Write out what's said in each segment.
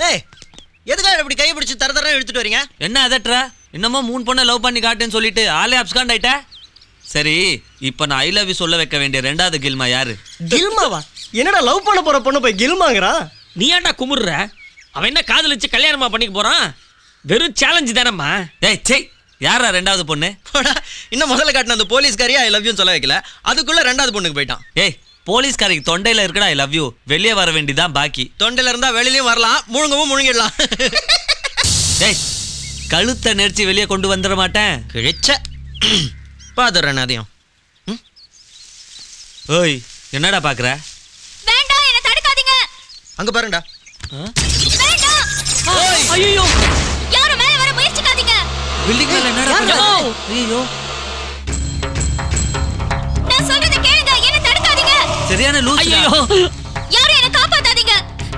டேய் எதுக்காக இப்படி கை பிடிச்சி தர எடுத்துட்டு வரீங்க? என்ன அதட்ற? இன்னமும் 3 பொண்ணை லவ் பண்ணி காட்டுன்னு சொல்லிட்டு ஆளே அப்ஸ்காண்ட் ஆயிட்ட. சரி இப்போ நான் ஐ லவ் யூ சொல்ல வைக்க வேண்டிய 2வது கில்மா யாரு? கில்மாவா? என்னடா லவ் பண்ண போற பொண்ணு போய் கில்மாங்கறா? நீ ஏன்டா குமுறுற? அவன் என்ன காதலிச்சு கல்யாணமா பண்ணிக்க போறான்? வெறும் சேலஞ்ச் தானம்மா. டேய் சே, யாரா 2வது பொண்ணு? போடா, இன்னும் முதல்ல காட்டின அந்த போலீஸ்காரியா ஐ லவ் யூ சொல்ல வைக்கல, அதுக்குள்ள 2வது பொண்ணுக்கு போயிட்டான். ஏய் போலீஸ்காரிக்கு தொண்டையில இருக்கடா ஐ லவ் யூ, வெளியே வர வேண்டியதான் பாக்கி. தொண்டையில இருந்தா வெளியிலயும் வரலாம், முழுங்கவும் முழுங்கிடலாம். டேய் கழுத்தை நெரிச்சி வெளியே கொண்டு வந்துட மாட்டேன். கிழிச்ச பாத்துறேன் அதையும். ஓய் என்னடா பாக்குற? வேண்டாம், என்ன தடுக்காதீங்க. அங்க பாருடா. வேண்டாம். ஐயோ யாரும் மேல வர முயற்சிக்காதீங்க. பில்டிங் மேல என்னடா பண்ற? ஐயோ நான் சொல்றத கேளுங்க, என்ன தடுக்காதீங்க. சரியான லூஸ். ஐயோ யாரும் என்ன காப்பாத்தாதீங்க.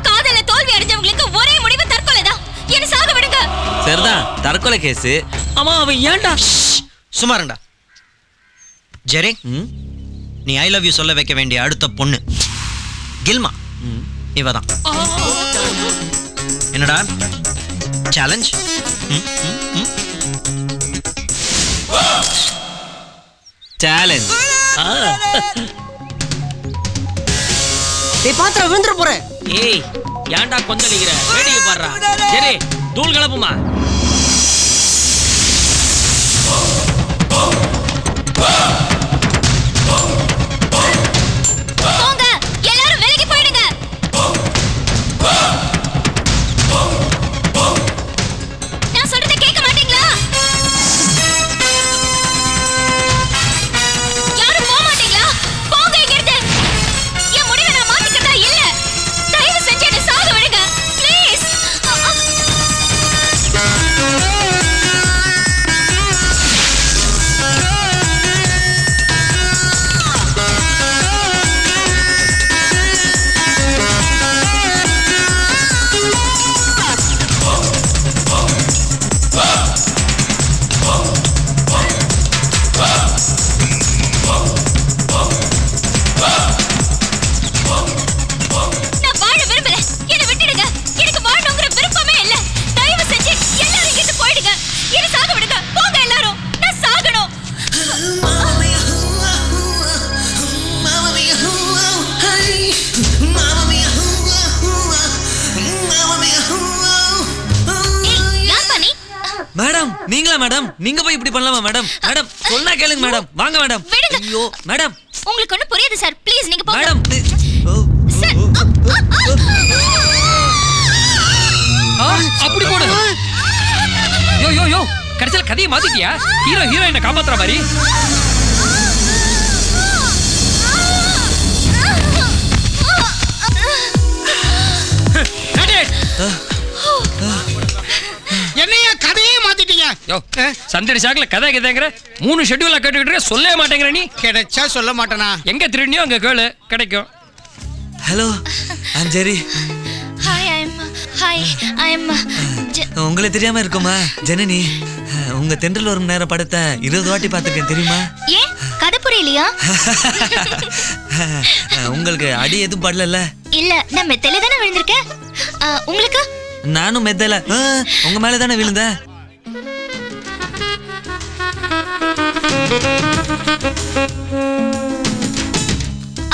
காதல்ல தோல்வி அடைஞ்சவங்களுக்கு ஒரே முடிவு தற்கொலைதான். என்ன சாக விடுங்க. சரிதான், தற்கொலை கேஸ். அம்மா அவன் ஏன்டா? சுமாரண்டா. ஜெரி, நீ ஐ லவ் யூ சொல்ல வைக்க வேண்டிய அடுத்த பொண்ணு கில்மா. இவதான். என்னடா சேலஞ்ச்? சேலஞ்ச். டேய் பாத்திர விழுந்துற போறேன். ஏய் ஏன்டா கொந்தளிக்கிற? வேடிக்கை பாடுறா. சரி தூள் கிளப்புமா. போங்க, எல்லாரும் விலகி போயிடுங்க. நான் சொல்றத கேட்க மாட்டீங்களா? யாரும் போக மாட்டீங்களா? போங்க இங்கிருந்து. என் முடிவை நான் மாத்திக்கிறதா இல்ல. தயவு செஞ்சு என்ன சாக விடுங்க ப்ளீஸ். நான் வாழ விரும்பல. என்னை விட்டுடுங்க. எனக்கு வாழணுங்கிற விருப்பமே இல்ல. தயவு செஞ்சு எல்லாரும் இங்கிருந்து போயிடுங்க. என்ன சாக விடுங்க. போங்க எல்லாரும். நான் சாகணும். ஏய், யார் பண்ணி? மேடம் நீங்களா மேடம்? நீங்க போய் இப்படி பண்ணலாமா மேடம்? மேடம் சொன்னா கேளுங்க மேடம். வாங்க மேடம். விடுங்க. ஐயோ மேடம். உங்களுக்கு ஒண்ணும் புரியுது சார். ப்ளீஸ் நீங்க போங்க. Madam sir. அப்படி போடு. யோ யோ யோ கடைசியில் கதையை மாத்திட்டியா? ஹீரோ ஹீரோயினை காப்பாத்துற மாதிரி. என்னையா கதையே மாத்திட்டீங்க? யோ சந்தடி சாக்குல கதை கதைங்கிற 3 ஷெட்யூலா கேட்டுக்கிட்டு சொல்லவே மாட்டேங்கிற நீ. கிடைச்சா சொல்ல மாட்டேனா? எங்க திருடினியோ அங்க கேளு, கிடைக்கும். Hello I'm Jerry. Hi I am உங்களுக்கு தெரியாம இருக்குமா ஜனனி? உங்க தென்றல் வரும் நேரம் படத்தை 20 வாட்டி பார்த்திருக்கேன் தெரியுமா? ஏன் கதை புரியலையா? உங்களுக்கு அடி எதுவும் படல? இல்ல நான் மெத்தையில தானே விழுந்திருக்கேன். உங்களுக்கு? நானும் மெத்தையில உங்க மேல தானே விழுந்தேன்.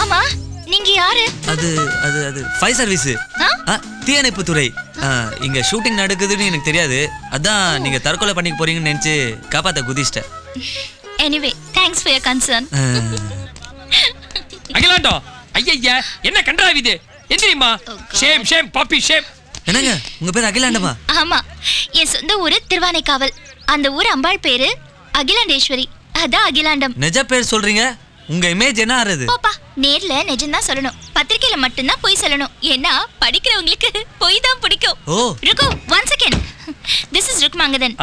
ஆமா நீங்க யாரு? அது அது அது ஃபயர் சர்வீஸ், தீயணைப்பு துறை. இங்க ஷூட்டிங் நடக்குதுன்னு எனக்கு தெரியாது. அதான் நீங்க தற்கொலை பண்ணிக்க போறீங்கன்னு நினைச்சு காப்பாத்த குதிச்சிட்டேன். Anyway thanks for your concern. அகிலாண்டோ ஐயா என்ன கண்டராவி இது? எந்திரிமா. Shame shame puppy shame. என்னங்க உங்க பேர் அகிலாண்டமா? ஆமா, என் சொந்த ஊரு திருவானைக்காவல். அந்த ஊர் அம்பாள் பேரு அகிலாண்டேஸ்வரி. அதான் அகிலாண்டம். நிஜ பேர் சொல்றீங்க? உங்க இமேஜ் என்ன ஆறுது? பாப்பா நேர்ல நிஜம்தான் சொல்லணும். பத்திரிக்கையில மட்டும்தான் பொய் சொல்லணும். ஏன்னா படிக்கிறவங்களுக்கு பொய் தான் பிடிக்கும். ஓ ருக்கு one second. This is Rukmangadan.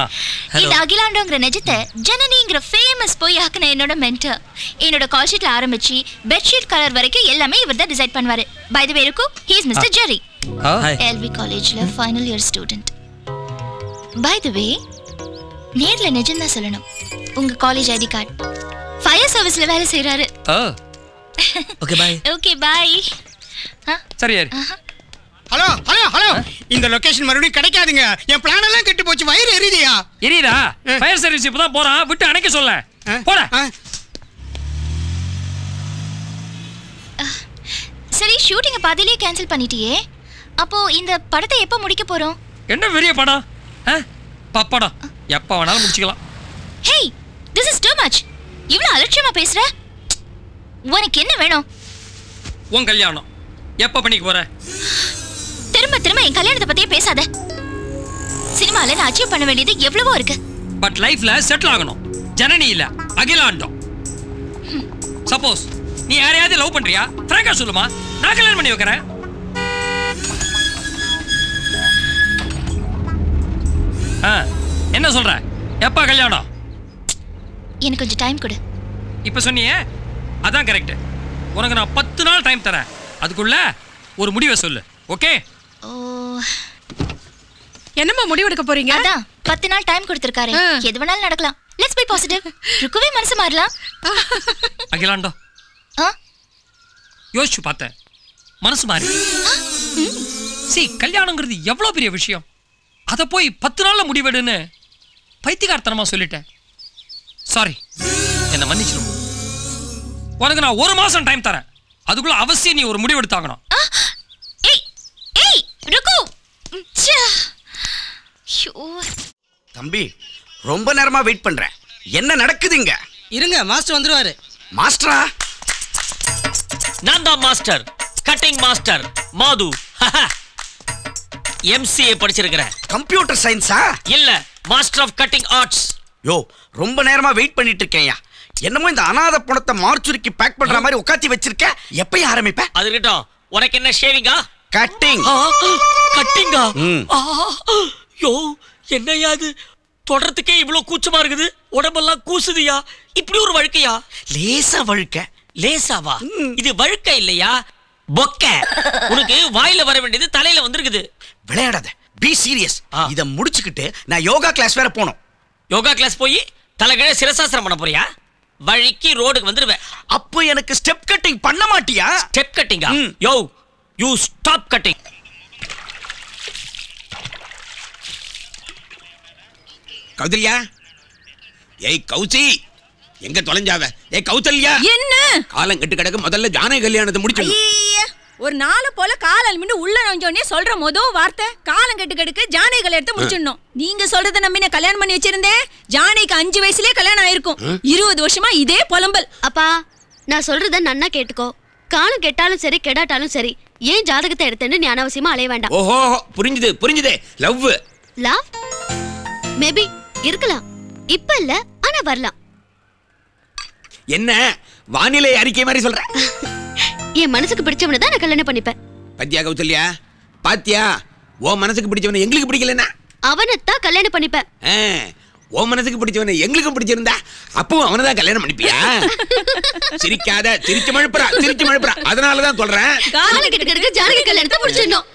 இந்த அகிலாண்டோங்கிற நிஜத்தை ஜனனிங்கிற ஃபேமஸ் பொய் ஆக்குன என்னோட மென்டர். என்னோட கால் ஷீட்ல ஆரம்பிச்சு பெட்ஷீட் கலர் வரைக்கும் எல்லாமே இவர் தான் டிசைட் பண்ணுவாரு. By the way Rukku, he is mister Jerry. LV காலேஜ்ல final year student. By the way நேர்ல நிஜம்தான் சொல்லணும். உங்க காலேஜ் ஐடி கார்டு ஃபயர் சர்வீஸ்ல வேலை செய்யறாரு. Okay bye. Okay bye. சரி ஹலோ ஹலோ ஹலோ இந்த லொகேஷன் மறுபடியும் கிடைக்காதுங்க. என் பிளான் எல்லாம் கெட்டு போச்சு. வயிறு எரியுதியா? எரியுதா? ஃபயர் சர்வீஸ் இப்பதான் போறான், விட்டு அணைக்க சொல்ல. போடா. சரி, ஷூட்டிங்க பாதியிலே கேன்சல் பண்ணிட்டியே. அப்போ இந்த படத்தை எப்போ முடிக்க போறோம்? என்ன பெரிய படம்? பப்படம் எப்ப வேணாலும் முடிச்சுக்கலாம். Hey, this is too much. இவ்வளவு அலட்சியமா பேசுற? உனக்கு என்ன வேணும்? உன் கல்யாணம் எப்ப பண்ணிக்க போற? திரும்ப திரும்ப என் கல்யாணத்தை பத்தியே பேசாத. சினிமால நான் அச்சீவ் பண்ண வேண்டியது எவ்வளவோ இருக்கு. பட் லைஃப்ல செட்டில் ஆகணும். ஜனனி இல்ல, அகிலாண்டம். சப்போஸ் நீ யாரையாவது லவ் பண்றியா? ஃப்ராங்கா சொல்லுமா, நான் கல்யாணம் பண்ணி வைக்கிறேன். என்ன சொல்ற? எப்ப கல்யாணம்? எனக்கு கொஞ்சம் டைம் கொடு. இப்ப சொன்னியே அதான் கரெக்ட். உனக்கு நான் 10 நாள் டைம் தரேன். அதுக்குள்ள ஒரு முடிவை சொல்லு. ஓகே? ஓ, என்னம்மா முடிவெடுக்க போறீங்க? அதான் 10 நாள் டைம் கொடுத்திருக்காரு. எது வேணாலும் நடக்கலாம். Let's B positive. ருக்குவே மனசு மாறலாம். அகிலாண்டம், யோசிச்சு பார்த்தேன், மனசு மாறி. கல்யாணங்கிறது எவ்வளவு பெரிய விஷயம். அதை போய் 10 நாள்ல முடிவெடுன்னு பைத்தியக்காரத்தனமா சொல்லிட்டேன். சாரி, என்ன மன்னிச்சிடும். உனக்கு நான் 1 மாசம் டைம் தரேன். அதுக்குள்ள அவசியம் நீ ஒரு முடிவு எடுத்தாகணும். தம்பி, ரொம்ப நேரமா வெயிட் பண்றேன். என்ன நடக்குதுங்க? இருங்க, மாஸ்டர் வந்துருவாரு. மாஸ்டரா? நான் தான் மாஸ்டர், கட்டிங் மாஸ்டர் மாது. MCA படிச்சிருக்கிறேன். கம்ப்யூட்டர் சயின்ஸா? இல்ல, மாஸ்டர் ஆஃப் கட்டிங் ஆர்ட்ஸ். யோ, ரொம்ப நேரமா வெயிட் பண்ணிட்டு இருக்கேன்யா. என்னமோ இந்த அனாதை பணத்தை மார்ச்சுரிக்கு பேக் பண்ற மாதிரி உட்காத்தி வச்சிருக்க. எப்ப ஆரம்பிப்ப? அது இருக்கட்டும். உனக்கு என்ன ஷேவிங்கா? கட்டிங். கட்டிங்கா? யோ, என்னையா இது? தொடறதுக்கே இவ்வளவு கூச்சமா இருக்குது. உடம்பெல்லாம் கூசுதியா? இப்படி ஒரு வழுக்கையா? லேசா வழுக்க. லேசாவா? இது வழுக்க இல்லையா, பொக்க. உனக்கு வாயில வர வேண்டியது தலையில வந்திருக்குது. விளையாடாத, பி சீரியஸ். இத முடிச்சுக்கிட்டு நான் யோகா கிளாஸ் வேற போணும். யோகா கிளாஸ் போய் தலைகீழ சிரசாசனம் பண்ண போறியா? வழிக்கு ரோடுக்கு வந்துருவேன். அப்போ எனக்கு ஸ்டெப் கட்டிங் பண்ண மாட்டியா? ஸ்டெப் கட்டிங்கா? Yo, you stop cutting. கௌதல்யா, ஏய் கௌசி, எங்க தொலைஞ்சாவ? ஏய் கௌதல்யா, என்ன காலம் கெட்டு கிடக்கு. முதல்ல ஜானகி கல்யாணத்தை முடிச்சு. ஒரு நாள் போல கால் மின்னு உள்ள நுழைஞ்சோனே சொல்ற மொதல் வார்த்தை காலம் கெட்டு கெடுக்கு ஜானகி கல்யாணத்தை முடிச்சிடணும். நீங்க சொல்றத நம்பி நான் கல்யாணம் பண்ணி வச்சிருந்தேன். ஜானகிக்கு 5 வயசுலயே கல்யாணம் ஆயிருக்கும். 20 வருஷமா இதே புலம்பல். அப்பா, நான் சொல்றத நன்னா கேட்டுக்கோ. காலம் கெட்டாலும் சரி கெடாட்டாலும் சரி, ஏன் ஜாதகத்தை எடுத்துன்னு நீ அனாவசியமா அலைய வேண்டாம். ஓஹோ, புரிஞ்சுது புரிஞ்சுது. லவ் லவ் மேபி இருக்கலாம், இப்ப இல்ல, ஆனா வரலாம். என்ன வானிலை அறிக்கை மாதிரி சொல்ற? என் மனசுக்கு பிடிச்சவனை தான் நான் கல்யாணம் பண்ணிப்பேன். பத்தியா கௌதல்யா, பாத்தியா? ஓ மனசுக்கு பிடிச்சவனை எங்களுக்கு பிடிக்கலன்னா அவனைத்தான் கல்யாணம் பண்ணிப்பேன். ஓ மனசுக்கு பிடிச்சவனை எங்களுக்கு பிடிச்சிருந்தா அப்பவும் அவனதான் கல்யாணம் பண்ணிப்பியா? சிரிக்காத, சிரிச்சு மழுப்புறா. அதனாலதான் சொல்றேன், காலம் கெட்டு கெடுக்க ஜானகி கல்யாணத்தை முடிச்சிடணும்.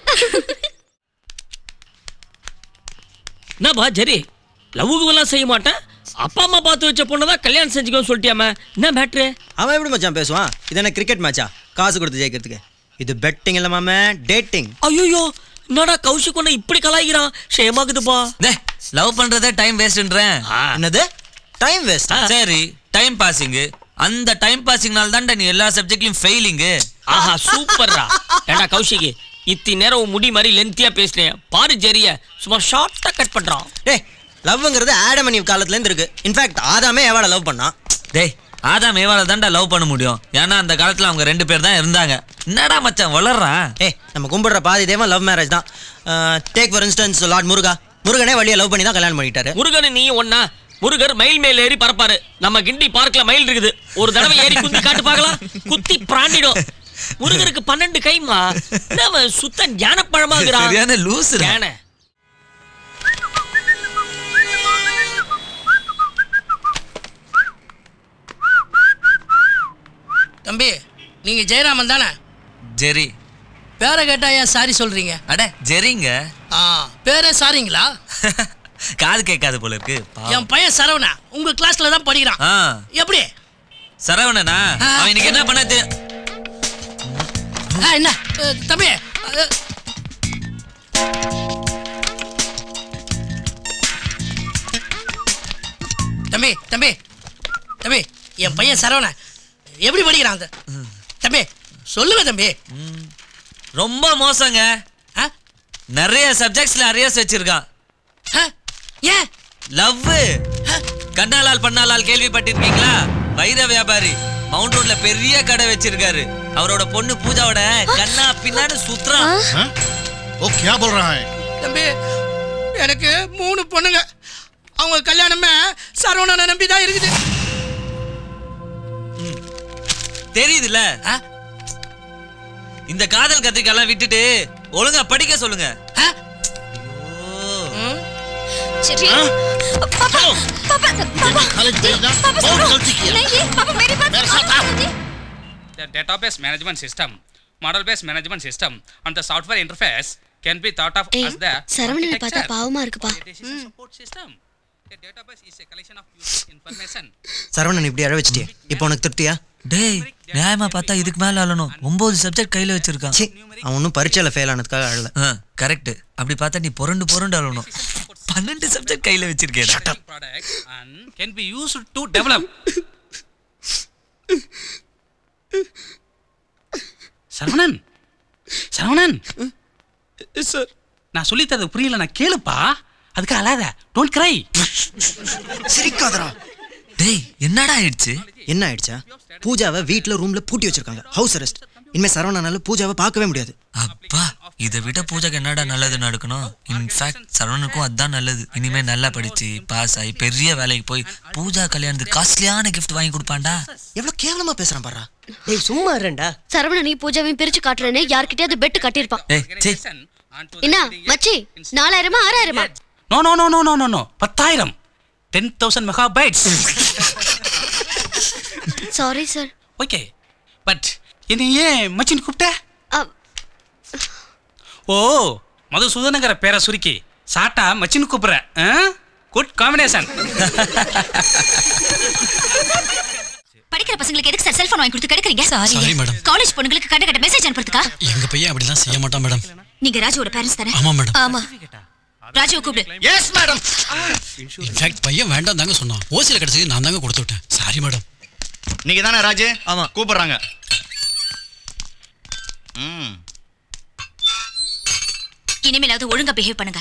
என்னப்பா ஜெரி, லவ்வுக்கு எல்லாம் செய்ய மாட்டேன், அப்பா அம்மா பார்த்து வச்ச பொண்ணதான் கல்யாணம் செஞ்சுக்கோன்னு சொல்லிட்டியாம, என்ன மேட்ரு? அவன் எப்படி மச்சான் பேசுவான்? இது என்ன கிரிக்கெட் மேட்சா காசு கொடுத்து ஜெயிக்கிறதுக்கு? இது பெட்டிங் இல்ல மாமே, டேட்டிங். ஐயோ, என்னடா கௌஷிக் ஒண்ணு இப்படி கலாய்க்கிறான். ஷேமாக்குதுப்பா. லவ் பண்றதே டைம் வேஸ்ட்ன்றேன். என்னது டைம் வேஸ்ட்? சரி, டைம் பாசிங். அந்த டைம் பாசிங்னால தான்டா நீ எல்லா சப்ஜெக்ட்லயும் ஃபெயிலிங். ஆஹா, சூப்பர்ரா. ஏண்டா கௌஷிக், இத்தி நேரம் முடி மாதிரி லென்த்தியா பேசுறேன் பாரு. ஜெரிய சும்மா ஷார்ட்டா கட் பண்றான். டேய், லவ்ங்கிறது ஆடம் அண்ட் ஈவ் காலத்துல இருந்து இருக்கு. இன்ஃபேக்ட் ஆதாமே ஏவாளை லவ் பண்ணான். டேய், ஆதாம் ஏவாளை தான்டா லவ் பண்ண முடியும். ஏன்னா அந்த காலத்துல அவங்க 2 பேர் தான் இருந்தாங்க. என்னடா மச்சான் வளர்றான்? நம்ம கும்பிடுற பாதி தெய்வம் லவ் மேரேஜ் தான். டேக் ஃபார் இன்ஸ்டன்ஸ் லார்ட் முருகனே வழியை லவ் பண்ணி தான் கல்யாணம் பண்ணிட்டாரு. முருகன் நீ ஒன்னா? முருகர் மயில் மேல ஏறி பறப்பாரு. நம்ம கிண்டி பார்க்ல மயில் இருக்குது. ஒரு தடவை ஏறி குத்தி காட்டு பார்க்கலாம், குத்தி பிராண்டிடும். முருகருக்கு 12 கைமா. நம்ம சுத்த ஞானப்பழமாகிறான். சரியான லூசு. தம்பி, நீங்க ஜெயராமன் தானே? ஜெரி. பேரை கேட்டா ஏன் சாரி சொல்றீங்க? அட ஜெரிங்க. பேரே சாரிங்களா? காது கேட்காது போல இருக்கு. என் பையன் சரவணா உங்க கிளாஸ்ல தான் படிக்கிறான். எப்படி? சரவணனா? அவன் இன்னைக்கு என்ன பண்ணது? என்ன தம்பி, தம்பி தம்பி என் பையன் சரவணன் எப்படி படிக்கிறான் அந்த தம்பி சொல்லுங்க தம்பி. ரொம்ப மோசங்க. நிறைய சப்ஜெக்ட்ஸ்ல அரியர்ஸ் வச்சிருக்கான். ஏன்? லவ். கண்ணாலால் பண்ணாலால் கேள்விப்பட்டிருக்கீங்களா? வைர வியாபாரி மவுண்ட் ரோட்ல பெரிய கடை வச்சிருக்காரு. அவரோட பொண்ணு பூஜாவோட கண்ணா பின்னான்னு சுத்துறான். ஓ क्या बोल रहा है? தம்பி எனக்கு 3 பொண்ணுங்க. அவங்க கல்யாணமே சரவணனை நம்பி தான் இருக்குது. தெரியுதுல? இந்த காதல் கத்திரிக்காலாம் விட்டுட்டு ஒழுங்கா படிக்க சொல்லுங்க. சரி पापा पापा कॉलेज भेजना बहुत गलती किया. नहीं पापा मेरी बात मेरे साथ आओ. The database management system, model based management system and the software interface can be thought of as the சரவணனை பார்த்தா பாவமா இருக்குப்பா. decision support system. A database is a collection of useful information. Saravanan இப்படி அழ வச்சிட்டியா? இப்போ உனக்கு திருப்தியா? டேய் நியாயமா பார்த்தா இதுக்கு மேல அழணும். 9 சப்ஜெக்ட் கையில வச்சிருக்கான். அவன் ஒன்னும் பரீட்சையில ஃபெயில் ஆனதுக்காக அழல. கரெக்ட். அப்படி பார்த்தா நீ புரண்டு அழணும். 12 சப்ஜெக்ட் கையில வச்சிருக்கேன். Shut up. And can be used to develop. Saravanan Saravanan sir நான் சொல்லி தரது புரியல, நான் கேளுப்பா. அதுக்கு அழாத. Don't cry. சிரிக்காதடா. டேய் என்னடா ஆயிடுச்சு? என்ன ஆயிடுச்சா? பூஜாவை வீட்ல ரூம்ல பூட்டி வச்சிருக்காங்க. House arrest. இனிமே சரவணனால பூஜாவை பார்க்கவே முடியாது. அப்பா இதை விட பூஜாக்கு என்னடா நல்லது நடக்கணும்? இன்ஃபேக்ட் சரவணனுக்கும் அதான் நல்லது. இனிமே நல்லா படிச்சு பாஸ் ஆகி பெரிய வேலைக்கு போய் பூஜா கல்யாணத்துக்கு காஸ்ட்லியான கிஃப்ட் வாங்கி கொடுப்பான்டா. எவ்வளவு கேவலமா பேசுறான் பாரா. டேய் சும்மா இருடா. சரவணனை பூஜாவையும் பிரிச்சு காட்டுறேனே யார்கிட்டயாவது பெட் கட்டியிருப்பான். என்ன மச்சி 4000 6000? No no no no no no no 10,000. 10,000 megabytes. Sorry sir. Okay but என்ன ஏன் மச்சின் கூப்பிட்ட? ஓ மதுசூதனங்கிற பேரை சுருக்கி சாட்டா மச்சின் கூப்பிடுற. Good combination. படிக்கிற பசங்களுக்கு எதுக்கு சார் செல்போன் வாங்கி கொடுத்து கெடுக்குறீங்க? Sorry madam. காலேஜ் பொண்ணுங்களுக்கு கட்ட மெசேஜ் அனுப்புறதுக்கா? எங்க பையன் அப்படிலாம் செய்ய மாட்டான் மேடம். நீங்க ராஜுவோட பேரண்ட்ஸ் தானே? ஆமா மேடம். ஆமா. ராஜுவை கூப்பிடு. Yes madam. இன்ஃபேக்ட் பையன் வேண்டாம் தாங்க சொன்னான். ஓசில கிடைச்சது நான் தாங்க கொடுத்து விட்டேன். Sorry madam. நீங்க தானே ராஜு? ஆமா. கூப்பிடுறாங்க. இனிமேலாவது ஒழுங்கா பிஹேவ் பண்ணுங்க.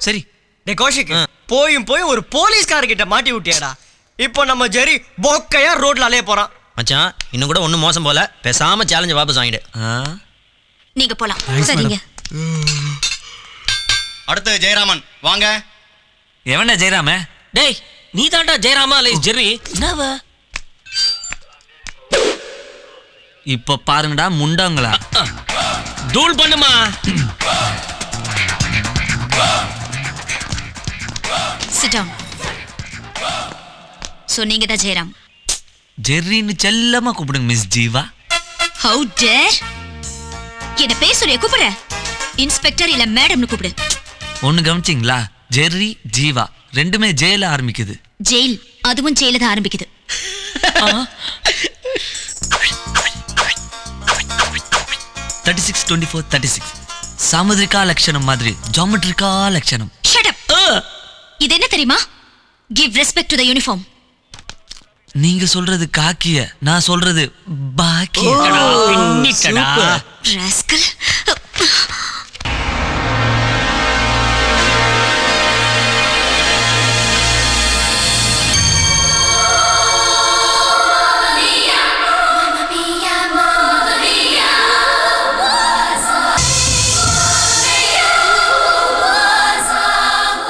சரி. டேய் கௌஷிக் போயும் ஒரு போலீஸ்கார கிட்ட மாட்டி விட்டியாடா. இப்போ நம்ம ஜெரி போக்கையா ரோட்ல அலைய போறான். மச்சான் இன்னும் கூட ஒன்னும் மோசம் போல. பேசாம சேலஞ்ச் வாபஸ் வாங்கிடு. நீங்க போலாம். சரிங்க. அடுத்து ஜெயராமன் வாங்க. எவன்டா ஜெயராம? டேய் நீ தான்டா ஜெயராமா இல்லை ஜெர்ரி? என்னவா இப்ப பாருங்கடா முண்டாங்களா. தூள் பண்ணுமா. Sit down. So நீங்க தான் ஜெயராம். ஜெர்ரின்னு செல்லமா கூப்பிடுங்க மிஸ் ஜீவா. How dare? என்ன பேர் சொல்லி கூப்பிடுற? இன்ஸ்பெக்டர் இல்ல மேடம்னு கூப்பிடு. ஒன்னு கவனிச்சிங்களா? ஜெர்ரி ஜீவா ரெண்டுமே ஜெயில ஆரம்பிக்குது. ஜெயில் அதுவும் ஜெயில தான் ஆரம்பிக்குது. 36 சாமுத்ரிகா லட்சணம் மாதிரி ஜியோமெட்ரிக்கா லட்சணம். Shut up. இது என்ன தெரியுமா? Give respect to the uniform. நீங்க சொல்றது காக்கிய, நான் சொல்றது பாக்கிய. பின்னிட்டடா. Rascal.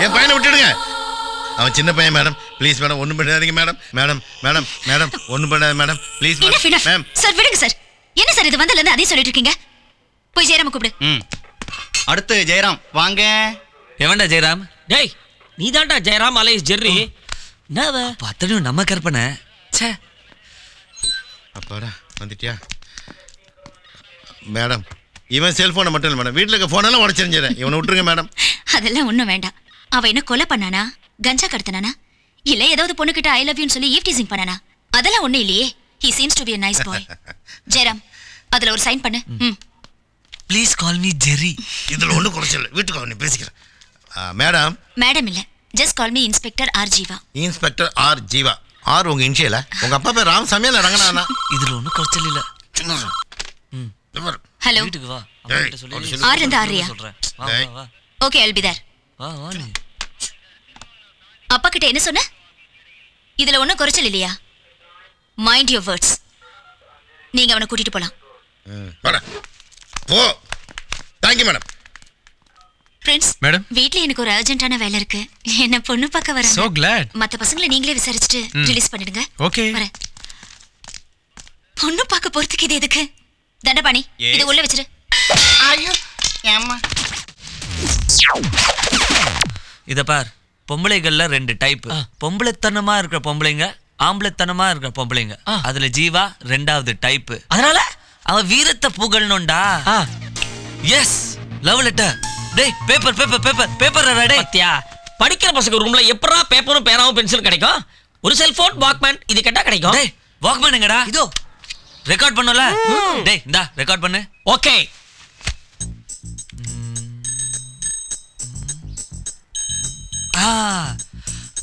என் பையனை விட்டுடுங்க. அவன் சின்ன பையன் மேடம். ப்ளீஸ் மேடம் ஒன்றும் பண்ணாதீங்க மேடம். மேடம் மேடம் மேடம் ஒன்றும் பண்ணாத மேடம் ப்ளீஸ் மேடம். சார் விடுங்க சார். என்ன சார் இது வந்தல இருந்து அதே சொல்லிட்டு இருக்கீங்க? போய் ஜெயராம கூப்பிடு. அடுத்து ஜெயராம் வாங்க. எவன்டா ஜெயராம்? டேய் நீ தான்டா ஜெயராம் அலை ஜெர்ரி. என்னவா பத்தனையும் நம்ம கற்பனை. ச்சே அப்பாடா வந்துட்டியா மேடம்? இவன் செல்போனை மட்டும் இல்லை மேடம், வீட்டில் இருக்க ஃபோனெல்லாம் உடச்சிருந்துறேன். இவனை விட்டுருங்க மேடம். அதெல்லாம் ஒன்றும் வேண்டாம். அவ என்ன கொலை பண்ணானா? கஞ்சா கடத்தினானா? இல்ல ஏதாவது பொண்ணுகிட்ட ஐ லவ் யூன்னு சொல்லி ஈவ் டீசிங் பண்ணானா? அதெல்லாம் ஒன்றும் இல்லையே. He seems to be a nice boy. Jayaram அதுல ஒரு சைன் பண்ணு. Please call me Jerry. இதில் ஒன்றும் குறைச்சல. வீட்டுக்கு அவனை பேசிக்கிறேன். மேடம். மேடம் இல்ல, just call me inspector R Jeeva. Inspector R Jeeva. R உங்க இன்ஷியல உங்க அப்பா பேர் ராமசாமியா இல்ல ரங்கநாதனா? இதுல ஒண்ணும் குறைச்சல் இல்ல. ஹலோ வீட்டுக்கு வா. அம்மா கிட்ட சொல்லி ஆர் இந்த ஆரியா சொல்றேன். வா வா வா. Okay I'll be there. வா வா நீ. அப்பா கிட்ட என்ன சொன்ன? இதுல ஒண்ணும் குறைச்சல் இல்லையா? Mind your words. நீங்க அவனை கூட்டிட்டு போலாம். போடா. போ. Thank you madam. Prince madam வீட்ல எனக்கு ஒரு அர்ஜென்ட்டான வேலை இருக்கு. என்ன பொண்ணு பார்க்க வரேன். So glad. மத்த பசங்களை நீங்களே விசாரிச்சுட்டு ரிலீஸ் பண்ணிடுங்க. ஓகே. வரேன். பொண்ணு பார்க்க போறதுக்கு இது எதுக்கு? தண்டபாணி இது உள்ள வச்சிரு. ஐயோ ஏம்மா. இத பார், பொம்பளைகள்ல 2 டைப். பொம்பளைத்தனமா இருக்கிற பொம்பளைங்க, ஆம்பளைத்தனமா இருக்கிற பொம்பளைங்க. அதுல ஜீவா 2வது டைப். அதனால அவன் வீரத்தை புகழணும்டா. Yes, love letter. டேய் paper paper paper paper ready. பத்தியா, படிக்கிற பசங்க ரூம்ல எப்பறா பேப்பரும் பேனாவும் பென்சில் கிடைக்கும்? ஒரு செல்போன் வாக்மேன் இது கேட்டா கிடைக்கும். டேய் வாக்மேன் எங்கடா? இதோ ரெக்கார்ட் பண்ணல. டேய் இந்தா ரெக்கார்ட் பண்ணு. ஓகே.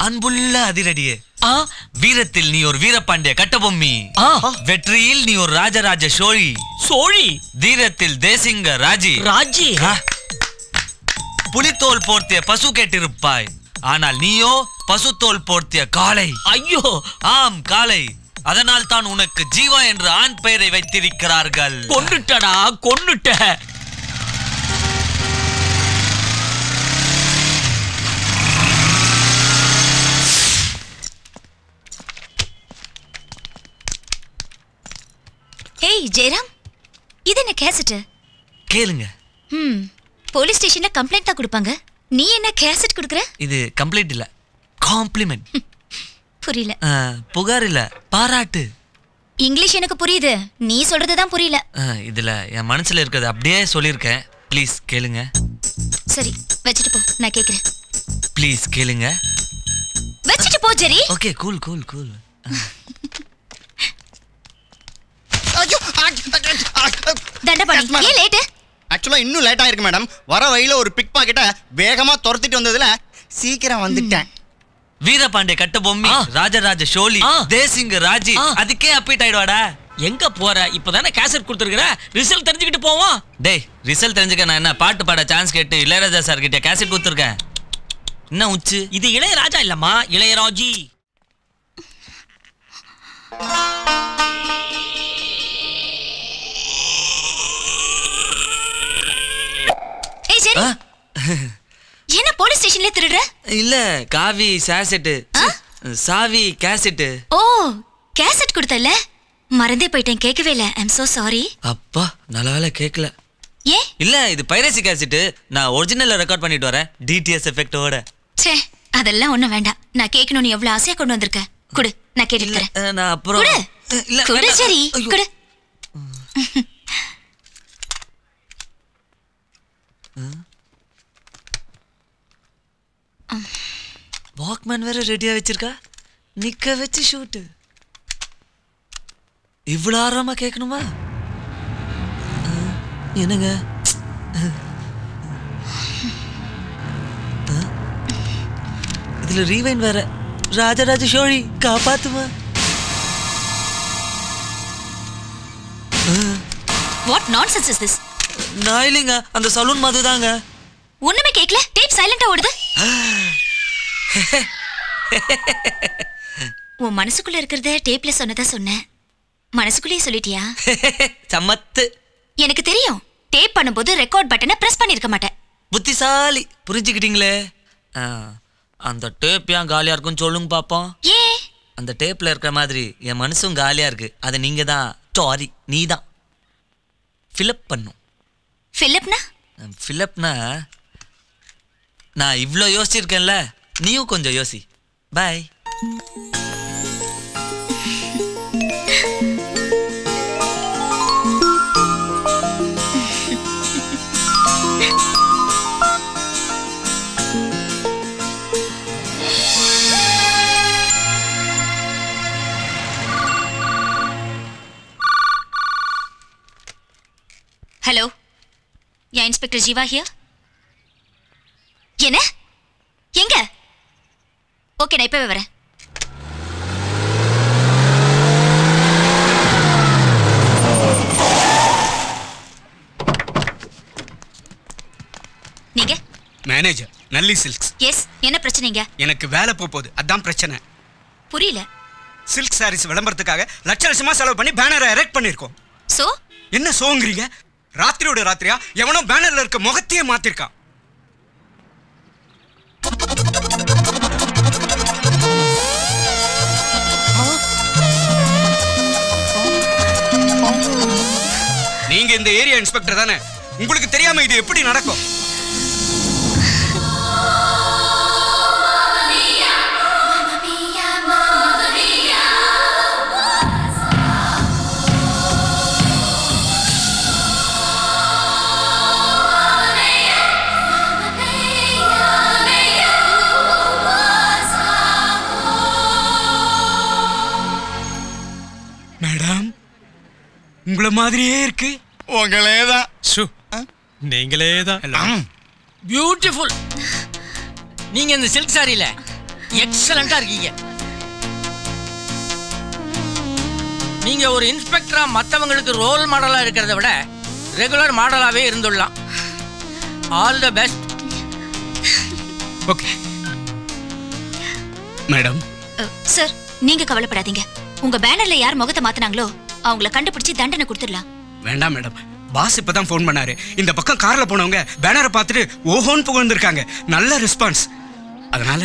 அன்புள்ள அதிரடியே, வீரத்தில் நீ ஒரு வீரபாண்டிய கட்டபொம்மி, வெற்றியில் நீ ஒரு ராஜராஜ சோழி சோழி, தீரத்தில் தேசிங்க ராஜி ராஜி, புலித்தோல் போர்த்திய பசு கேட்டிருப்பாய், ஆனால் நீயோ பசுத்தோல் போர்த்திய காளை. ஐயோ ஆம் காளை. அதனால் தான் உனக்கு ஜீவா என்று ஆண் பெயரை வைத்திருக்கிறார்கள். கொன்னுட்டடா கொன்னுட்ட. ஏய் ஜெயராம், இது என்ன கேசட்? கேளுங்க. போலீஸ் ஸ்டேஷன்ல கம்ப்ளைண்ட் தான் கொடுப்பாங்க. நீ என்ன கேசட் கொடுக்குற? இது கம்ப்ளைண்ட் இல்ல, காம்ப்ளிமெண்ட். புரியல. புகார் இல்ல, பாராட்டு. இங்கிலீஷ் எனக்கு புரியுது, நீ சொல்றது தான் புரியல. இதுல என் மனசுல இருக்கிறது அப்படியே சொல்லியிருக்கேன். ப்ளீஸ் கேளுங்க. சரி வச்சிட்டு போ, நான் கேக்குறேன். ப்ளீஸ் கேளுங்க. வச்சிட்டு போ Jerry. Okay cool cool cool. ஐயோ தண்டபாணி ஏன் லேட்? ஆக்சுவலா இன்னும் லேட் ஆயிருக்கு மேடம். வர வழியில ஒரு பிக் பாக்கெட்ட வேகமா துரத்திட்டு வந்ததுல சீக்கிரம் வந்துட்டேன். வீரபாண்டிய கட்டபொம்மி, ராஜராஜ சோழி, தேசிங்க ராஜி, அதுக்கே அப்பீட் ஆயிடுவாடா. எங்க போற? இப்பதானே கேசட் கொடுத்துருக்கற, ரிசல்ட் தெரிஞ்சுக்கிட்டு போவோம். டேய் ரிசல்ட் தெரிஞ்சுக்க நான் என்ன பாட்டு பாட சான்ஸ் கேட்டு இளையராஜா சார் கிட்ட கேசட் கொடுத்துருக்கேன். என்ன உச்சு? இது இளையராஜா இல்லம்மா, இளையராஜி. ஏய் ஜெரி, என்ன போலீஸ் ஸ்டேஷன்ல திருடுற? இல்ல காவி கேசட், சாவி கேசட். ஓ கேசட் கொடுத்தல, மறந்தே போயிட்டேன், கேட்கவே இல்ல. ஐ அம் சோ சாரி. அப்பா நல்ல வேளை கேட்கல. ஏ இல்ல இது பைரசி கேசட், நான் ஒரிஜினல்ல ரெக்கார்ட் பண்ணிட்டு வரேன் டிடிஎஸ் எஃபெக்ட்டோட. ச்சே அதெல்லாம் ஒண்ணும் வேண்டாம். நான் கேட்கணும்னு எவ்வளவு ஆசையா கொண்டு வந்திருக்க. குடு, நான் கேட்டுக்கிறேன். நான் அப்புறம் இல்ல குடு சரி குடு. வாக்மேன் வேற ரெடியா வச்சிருக்கா, நிக்க வச்சு ஷூட். இவ்வளவு ஆர்வமா கேட்கணுமா? என்னங்க இதுல ரீவைன் வேற. ராஜராஜ சோழி காப்பாத்துமா? What nonsense is this? நான் இல்லைங்க, அந்த சலூன் மதுதாங்க. ஒண்ணுமே கேட்கல, டேப் சைலண்டா ஓடுது. உன் மனசுக்குள்ள இருக்கிறத டேப்ல சொன்னதா சொன்னேன், மனசுக்குள்ளேயே சொல்லிட்டியா? சமத்து. எனக்கு தெரியும், டேப் பண்ணும்போது ரெக்கார்ட் பட்டனை பிரஸ் பண்ணிருக்க மாட்டேன். புத்திசாலி, புரிஞ்சுக்கிட்டீங்களே. அந்த டேப் ஏன் காலியா இருக்குன்னு சொல்லுங்க பாப்போம். ஏ அந்த டேப்ல இருக்கிற மாதிரி என் மனசும் காலியா இருக்கு. அதை நீங்க தான், சாரி நீ தான் ஃபில்அப் பண்ணும். ஃபில்அப்னா? ஃபில்அப்னா நான் இவ்ளோ யோசிச்சிருக்கேன்ல, நீயும் கொஞ்சம் யோசி. Bye. Hello, yeah inspector Jeeva here. என்ன? எங்க? ஓகே நான் இப்பவே வரேன். மேனேஜர் நல்லி சில்க்ஸ். எஸ், என்ன பிரச்சனைங்க? எனக்கு வேலை போகுது, அதான் பிரச்சனை. புரியல. சில்க் சாரீஸ் விளம்பரத்துக்காக லட்ச லட்சமா செலவு பண்ணி பேனரை எரெக்ட் பண்ணிருக்கோம். சோ என்ன சோங்கிறீங்க? ராத்திரியோட ராத்திரியா எவனோ பேனர்ல இருக்க முகத்தையே மாத்திருக்கான். நீங்க இந்த ஏரியா இன்ஸ்பெக்டர் தானே? உங்களுக்கு தெரியாம இது எப்படி நடக்கும்? மேடம், உங்கள மாதிரியே இருக்கு. உங்களே தான். நீங்களே தான். பியூட்டிஃபுல். நீங்க இந்த சில்க் சாரியில எக்ஸலண்டா இருக்கீங்க. நீங்க ஒரு இன்ஸ்பெக்டரா மத்தவங்களுக்கு ரோல் மாடலா இருக்கிறத விட ரெகுலர் மாடலாவே இருந்துடலாம். All the best. Okay madam. Sir, நீங்க கவலைப்படாதீங்க. உங்க பேனர்ல யார் முகத்தை மாத்துனாங்களோ அவங்கள கண்டுபிடிச்சு தண்டனை கொடுத்துடலாம். வேண்டாம் மேடம், பாஸ் இப்பதான் ஃபோன் பண்ணாரு. இந்த பக்கம் கார்ல போனவங்க பேனரை பார்த்துட்டு ஓஹோன்னு புகழ்ந்திருக்காங்க. நல்ல ரெஸ்பான்ஸ். அதனால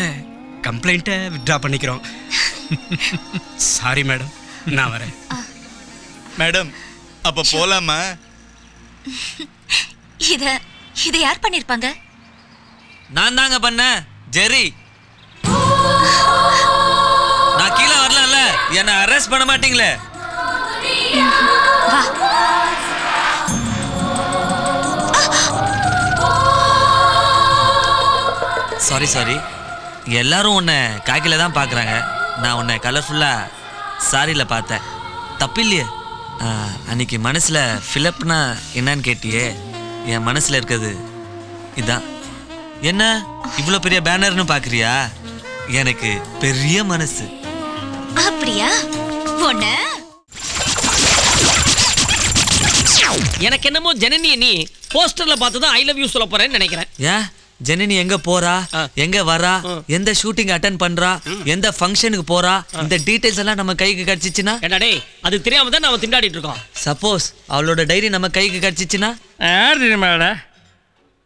கம்ப்ளைண்ட்டை வித்ட்ரா பண்ணிக்கிறோம். சாரி மேடம், நான் வரேன். மேடம், அப்ப போலாமா? இத யார் பண்ணிருப்பாங்க? நான் தாங்க பண்ணேன், ஜெரி. நான் கீழே வரலாம்ல, என்ன அரெஸ்ட் பண்ண மாட்டீங்களே? வா. சாரி, எல்லாரும் உன்னை காக்கில தான் பார்க்குறாங்க. நான் உன்னை கலர்ஃபுல்லாக சாரியில் பார்த்தேன். தப்பில்லையே. அன்னைக்கு மனசில் ஃபிலப்னா என்னன்னு கேட்டியே, என் மனசில் இருக்கிறது இதான். என்ன இவ்வளோ பெரிய பேனர்னு பார்க்குறியா? எனக்கு பெரிய மனசு. அப்படியா? ஒண்ணு எனக்கு என்னமோ ஜனனி நீ போஸ்டர்ல பார்த்து தான் ஐ லவ் யூ சொல்ல போறேன்னு நினைக்கிறேன். ஏன் ஜனனி எங்க போறா, எங்க வரா, எந்த ஷூட்டிங் அட்டெண்ட் பண்றா, எந்த ஃபங்க்ஷனுக்கு போறா, இந்த டீடைல்ஸ் எல்லாம் நம்ம கைக்கு கிடைச்சிச்சுனா? என்னடே, அது தெரியாம தான் நாம திண்டாடிட்டு இருக்கோம். சப்போஸ் அவளோட டைரி நம்ம கைக்கு கிடைச்சிச்சுனா? யார் தெரியுமாடா?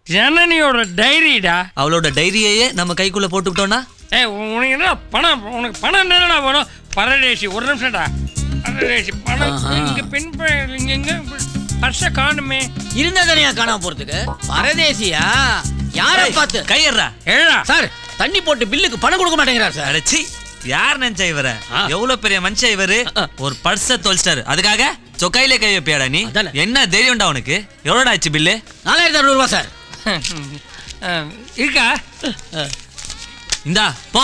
ஜனனியோட டைரிடா. அவளோட டைரியையே நம்ம கைக்குள்ள போட்டுக்கிட்டோம்னா? ஏய், உனக்கு என்ன பணம்? உனக்கு பணம் என்னடா வேணும்? பரதேசி, ஒரு நிமிஷம்டா. பரதேசி பணம் இங்க பின் இங்க பர்ஸ காணுமே. இருந்தா தனியா காணாம போறதுக்கு பரதேசியா? யார பார்த்து கையறா ஏடா சார், தண்ணி போட்டு பில்லுக்கு பணம் கொடுக்க மாட்டேங்கிறார் சார். அடச்சி, யார் நினைச்சா இவர? எவ்வளவு பெரிய மனுஷன் இவரு. ஒரு பர்ஸ தொலைச்சிட்டாரு, அதுக்காக சொக்கையிலே கை வைப்பியாடா நீ? என்ன தைரியம்டா உனக்கு? எவ்வளோடா ஆச்சு பில்லு? 4600 ரூபாய் சார். இருக்கா? இந்தா போ.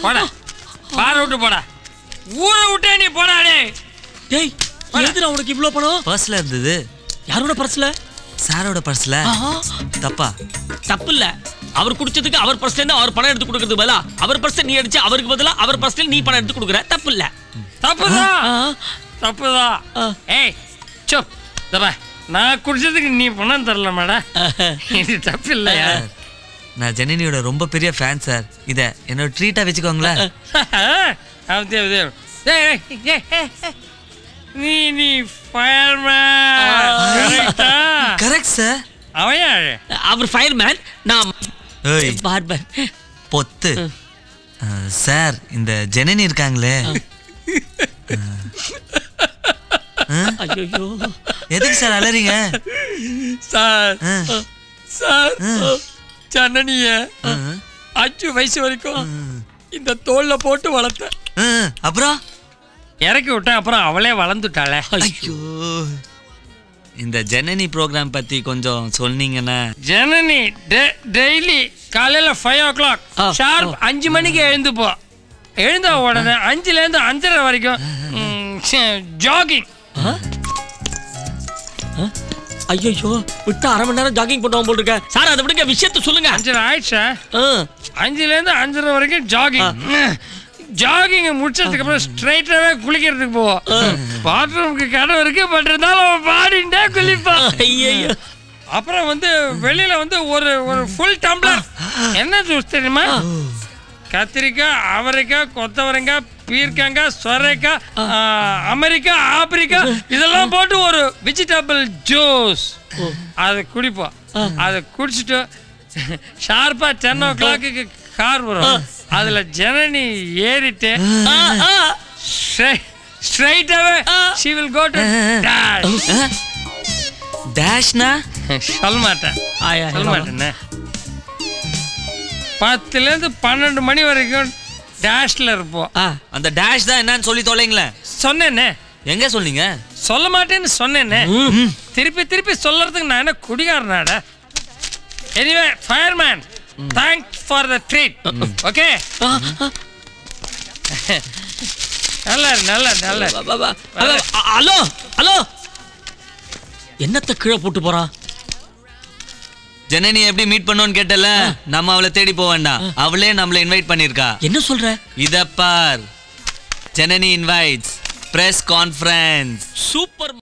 போடா, பார விட்டு போடா. ஊரை விட்டே நீ போடாடே. டேய், எதுடா உனக்கு இவ்ளோ பணம்? பர்ஸ்ல இருந்தது. யாரோட பர்ஸ்ல? சாரோட பர்ஸ்ல. தப்பா? தப்பு இல்ல. அவர் குடிச்சதுக்கு அவர் பர்ஸ்ல இருந்து அவர் பணம் எடுத்து கொடுக்கிறது பதிலா அவர் பர்ஸ் நீ அடிச்சு அவருக்கு பதிலா அவர் பர்ஸ்ல நீ பணம் எடுத்து கொடுக்குற. தப்பு இல்ல. தப்புதான். ஏய் சோப், தபா, நான் குடிச்சதுக்கு நீ பணம் தரல மேடம். இது தப்பு இல்லையா? நான் ஜனனியோட ரொம்ப பெரிய ஃபேன் சார். இத என்னோட ட்ரீட்டா வச்சுக்கோங்களேன். நீ ஃபயர்மேன். Correct sir. அவர் ஃபயர்மேன், நான் பார்பர். பொத்து சார். இந்த ஜனனி இருக்காங்களே, ஐயோ எதுக்கு சார் அலறீங்க? சார் சார் ஜனனிய 5 வயசு வரைக்கும் இந்த தோல்ல போட்டு வளர்த்தேன். அப்புறம் இறக்கி விட்டேன். அப்புறம் அவளே வளர்ந்துட்டாளே. ஐயோ, இந்த ஜனனி ப்ரோக்ராம் பத்தி கொஞ்சம் சொன்னீங்கன்னா. ஜனனி டெய்லி காலையில 5 o'clock ஷார்ப் 5 மணிக்கு எழுந்துப்போ. எழுந்த உடனே 5லேருந்து 5:30 வரைக்கும் ஜாகிங். ஐயோ, விட்டு 1/2 மணி நேரம் ஜாகிங் பண்ணுவோம் போல் இருக்க சார். அதை விடுங்க, விஷயத்த சொல்லுங்க. 5:30 ஆயிடுச்சா? 5லேருந்து 5:30 வரைக்கும் ஜாகிங். ஜாகிங் முடிச்சதுக்கு அப்புறம் ஸ்ட்ரைட்டாவே குளிக்கிறதுக்கு போவோம். பாத்ரூமுக்கு கதவு இருக்கு, பட் இருந்தாலும் பாடிண்டே குளிப்போம். ஐயோ, அப்புறம் வந்து வெளியில வந்து ஒரு ஃபுல் டம்ளர் என்ன ஜூஸ் தெரியுமா? கத்திரிக்காய், அவரைக்காய், கொத்தவரங்காய், பீர்க்கங்காய், சொரைக்காய், அமெரிக்கா, ஆப்பிரிக்கா இதெல்லாம் போட்டு ஒரு வெஜிடபிள் ஜூஸ் அதை குடிப்போம். அதை குடிச்சிட்டு ஷார்ப்பா 10 o'clock கார் வரும். அதுல ஜனனி ஏறிட்டு straight away she will go to dash. டேஷ்னா சொல்ல மாட்டேன். 10 ல இருந்து 12 மணி வரைக்கும் டேஷ்ல இருப்போம். அந்த டேஷ் தான் என்னன்னு சொல்லி தொலைங்களேன். சொன்னேனே. எங்க சொன்னீங்க? சொல்ல மாட்டேன்னு சொன்னேனே. திருப்பி திருப்பி சொல்றதுக்கு நான் என்ன குடிகாரனாடா? Anyway fireman, thanks for the treat. Okay, நல்ல ஹலோ ஹலோ, என்னத்த கீழே போட்டு போறான்? ஜனனி எப்படி மீட் பண்ணோன்னு கேட்டல, நம்ம அவளை தேடி போக வேண்டாம், அவளே நம்மள இன்வைட் பண்ணிருக்கா. என்ன சொல்ற? இத பார், Janani invites press conference. Super.